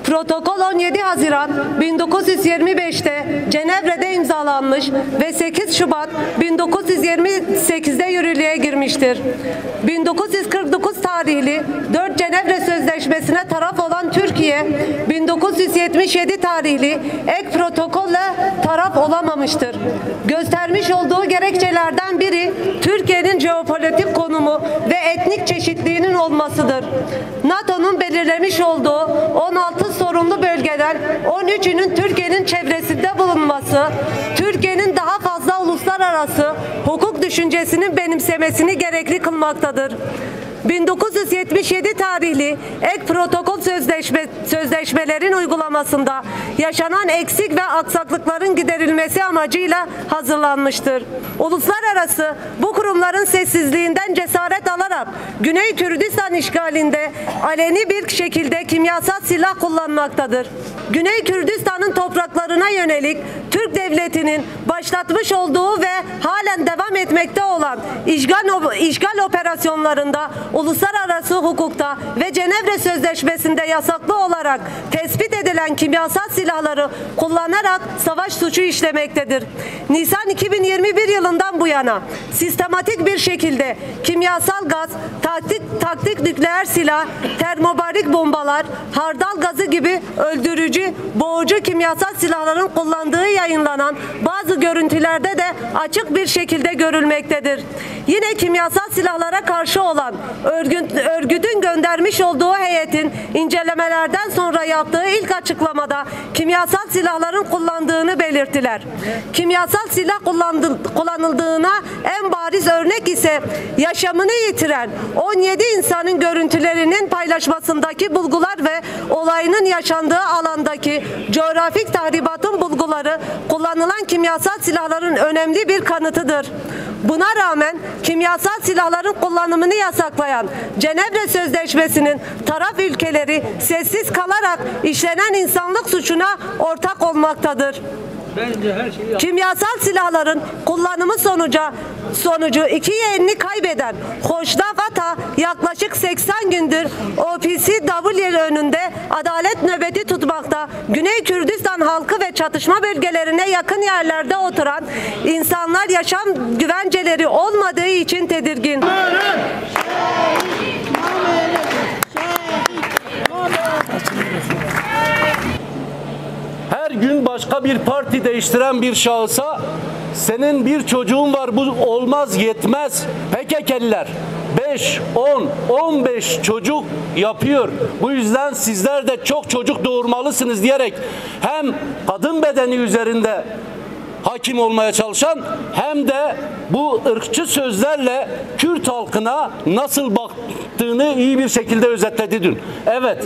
Protokol 17 Haziran 1925'te Cenevre'de imzalanmış ve 8 Şubat 1928'de yürürlüğe girmiştir. 1949 tarihli 4 Cenevre Sözleşmesi'ne taraf olan Türkiye, 1977 tarihli ek protokolle taraf olamamıştır. Göstermiş olduğu gerekçelerden biri Türkiye'nin jeopolitik konumu ve etnik çeşitliliğinin olmasıdır. NATO'nun belirlemiş olduğu 16 sorunlu bölgeden 13'ünün Türkiye'nin çevresinde bulunması, Türkiye'nin daha fazla uluslararası hukuk düşüncesinin benimsemesini gerekli kılmaktadır. 1977 tarihli ek protokol sözleşmelerin uygulamasında yaşanan eksik ve aksaklıkların giderilmesi amacıyla hazırlanmıştır. Uluslararası bu kurumların sessizliğinden cesaret alarak Güney Kürdistan işgalinde aleni bir şekilde kimyasal silah kullanmaktadır. Güney Kürdistan'ın topraklarına yönelik Türk Devleti'nin başlatmış olduğu ve halen devam etmekte olan işgal operasyonlarında uluslararası hukukta ve Cenevre Sözleşmesi'nde yasaklı olarak tespit edilen kimyasal silahları kullanarak savaş suçu işlemektedir. Nisan 2021 yılından bu yana sistematik bir şekilde kimyasal gaz, taktik nükleer silah, termobarik bombalar, hardal gazı gibi öldürücü, boğucu kimyasal silahların kullandığı yayınlanan bazı görüntülerde de açık bir şekilde görülmektedir. Yine kimyasal silahlara karşı olan örgütün göndermiş olduğu heyetin incelemelerden sonra yaptığı ilk açıklamada kimyasal silahların kullandığını belirttiler. Kimyasal silah kullanıldığına en bariz örnek ise yaşamını yitiren 17 insanın görüntülerinin paylaşmasındaki bulgular ve olayının yaşandığı alandaki coğrafik tahribatın bulguları kullanılan kimyasal silahların önemli bir kanıtıdır. Buna rağmen kimyasal silahların kullanımını yasaklayan Cenevre Sözleşmesi'nin taraf ülkeleri sessiz kalarak işlenen insanlık suçuna ortak olmaktadır. Kimyasal silahların kullanımı sonucu 2 yeğenini kaybeden Hoşnaf Ata yaklaşık 80 gündür OPCW önünde adalet nöbeti tutmakta. Güney Kürdistan halkı ve çatışma bölgelerine yakın yerlerde oturan insanlar yaşam güvenceleri olmadığı için tedirgin. Her gün başka bir parti değiştiren bir şahısa senin bir çocuğun var, bu olmaz, yetmez. PKK'liler 5, 10, 15 çocuk yapıyor. Bu yüzden sizler de çok çocuk doğurmalısınız diyerek hem kadın bedeni üzerinde hakim olmaya çalışan hem de bu ırkçı sözlerle Kürt halkına nasıl baktığını iyi bir şekilde özetledi dün. Evet,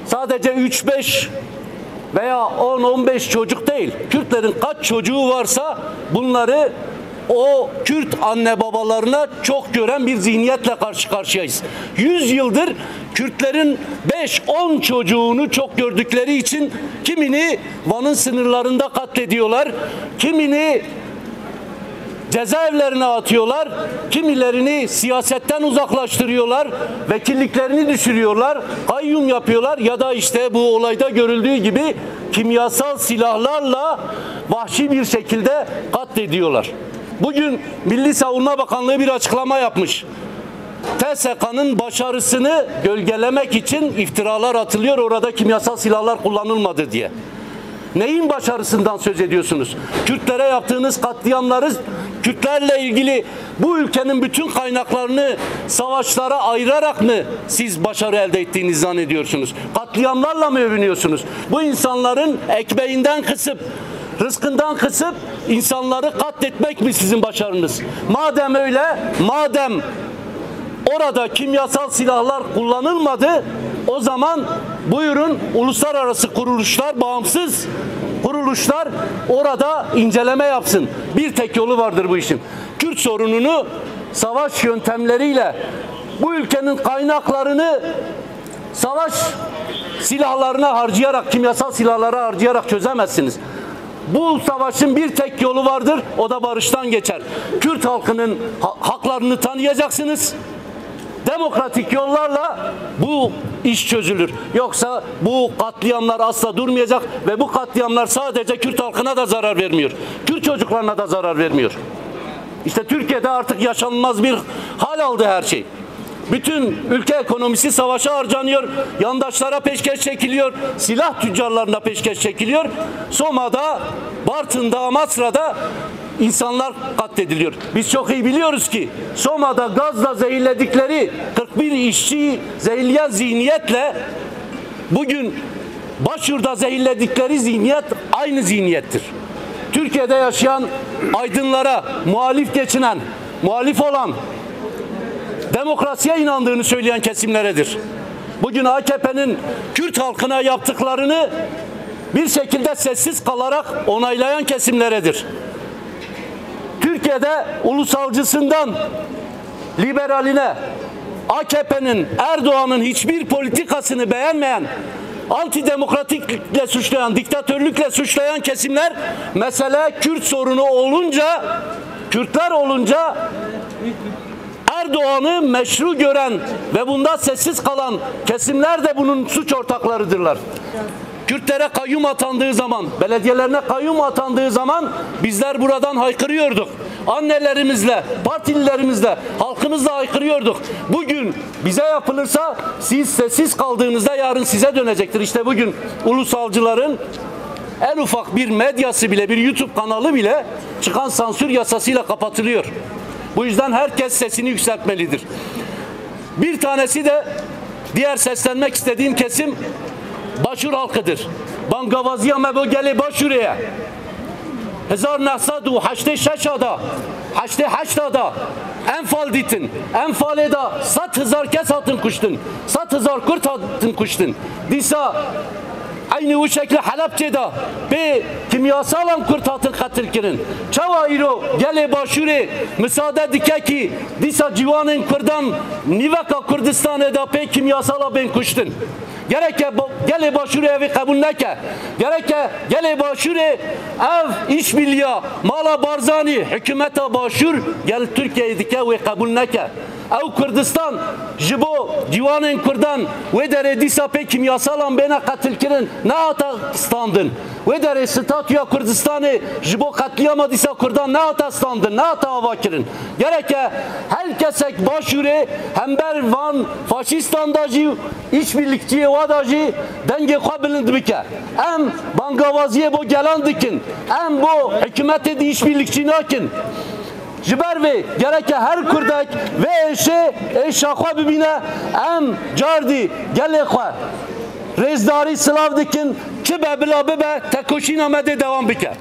sadece 3-5 veya 10-15 çocuk değil, Kürtlerin kaç çocuğu varsa bunları o Kürt anne babalarına çok gören bir zihniyetle karşı karşıyayız. 100 yıldır Kürtlerin 5-10 çocuğunu çok gördükleri için kimini Van'ın sınırlarında katlediyorlar, kimini cezaevlerine atıyorlar, kimilerini siyasetten uzaklaştırıyorlar, vekilliklerini düşürüyorlar, kayyum yapıyorlar ya da işte bu olayda görüldüğü gibi kimyasal silahlarla vahşi bir şekilde katlediyorlar. Bugün Milli Savunma Bakanlığı bir açıklama yapmış. TSK'nın başarısını gölgelemek için iftiralar atılıyor, orada kimyasal silahlar kullanılmadı diye. Neyin başarısından söz ediyorsunuz? Kürtlere yaptığınız katliamları, Kürtlerle ilgili bu ülkenin bütün kaynaklarını savaşlara ayırarak mı siz başarı elde ettiğinizi zannediyorsunuz? Katliamlarla mı övünüyorsunuz? Bu insanların ekmeğinden kısıp, rızkından kısıp insanları katletmek mi sizin başarınız? Madem öyle, madem orada kimyasal silahlar kullanılmadı, o zaman buyurun uluslararası kuruluşlar, bağımsız kuruluşlar orada inceleme yapsın. Bir tek yolu vardır bu işin. Kürt sorununu savaş yöntemleriyle, bu ülkenin kaynaklarını savaş silahlarına harcayarak, kimyasal silahlara harcayarak çözemezsiniz. Bu savaşın bir tek yolu vardır, o da barıştan geçer. Kürt halkının haklarını tanıyacaksınız. Demokratik yollarla bu iş çözülür. Yoksa bu katliamlar asla durmayacak ve bu katliamlar sadece Kürt halkına da zarar vermiyor. Kürt çocuklarına da zarar vermiyor. İşte Türkiye'de artık yaşanılmaz bir hal aldı her şey. Bütün ülke ekonomisi savaşa harcanıyor, yandaşlara peşkeş çekiliyor, silah tüccarlarına peşkeş çekiliyor. Soma'da, Bartın'da, Amasra'da insanlar katlediliyor. Biz çok iyi biliyoruz ki Soma'da gazla zehirledikleri 41 işçiyi zehirleyen zihniyetle bugün Başur'da zehirledikleri zihniyet aynı zihniyettir. Türkiye'de yaşayan aydınlara, muhalif geçinen, muhalif olan, demokrasiye inandığını söyleyen kesimleredir. Bugün AKP'nin Kürt halkına yaptıklarını bir şekilde sessiz kalarak onaylayan kesimleredir. Türkiye'de ulusalcısından liberaline, AKP'nin, Erdoğan'ın hiçbir politikasını beğenmeyen, antidemokratiklikle suçlayan, diktatörlükle suçlayan kesimler, mesele Kürt sorunu olunca, Kürtler olunca Erdoğan'ı meşru gören ve bunda sessiz kalan kesimler de bunun suç ortaklarıdırlar. Kürtlere kayyum atandığı zaman, belediyelerine kayyum atandığı zaman bizler buradan haykırıyorduk. Annelerimizle, partililerimizle, halkımızla haykırıyorduk. Bugün bize yapılırsa siz sessiz kaldığınızda yarın size dönecektir. İşte bugün ulusalcıların en ufak bir medyası bile, bir YouTube kanalı bile çıkan sansür yasasıyla kapatılıyor. Bu yüzden herkes sesini yükseltmelidir. Bir tanesi de diğer seslenmek istediğim kesim Başur halkıdır. Bangavaziya mebogeli Başur'e 1986'da 88'da Enfal ditin. Enfal'da 100,000 kes hatın kuştun. 100,000 Kürt hatın kuştun. Disa aynı o şekilde Halepçe'de be kimyasalan Kürt hatın katil kirin. Çava iro gele Başur'e müsaade dike ki disa civanın Kürdan Niveka Kürdistan'da pe kimyasala ben kuştun. Gerek gele Başur'e evi kabul neke. Gerek gele Başur'e ev işbirliği mala Barzani hükümete Başur gel Türkiye'ye dike ve kabul neke. Ev Kürdistan jibo civanın Kürdan ve dere disa pe kimyasalan bena katil kirin ne ata standın. Ve dere statüya Kürdistan'ı jibo katliama disa Kürdan ne ata standın, ne ata hava kirin. Gerek herkesek Başur'e hember van faşistandacı işbirlikçiye vadacı denge kabilind bike. Em bangavaziye bu gelen dikin. Em bu hükümete de işbirlikçi nakin. Jiber ve gerek her Kürdek ve eşakwa bibine em cardi gelekwa rezdari Slav dikin ki be bila be tekoşin amede devam bike.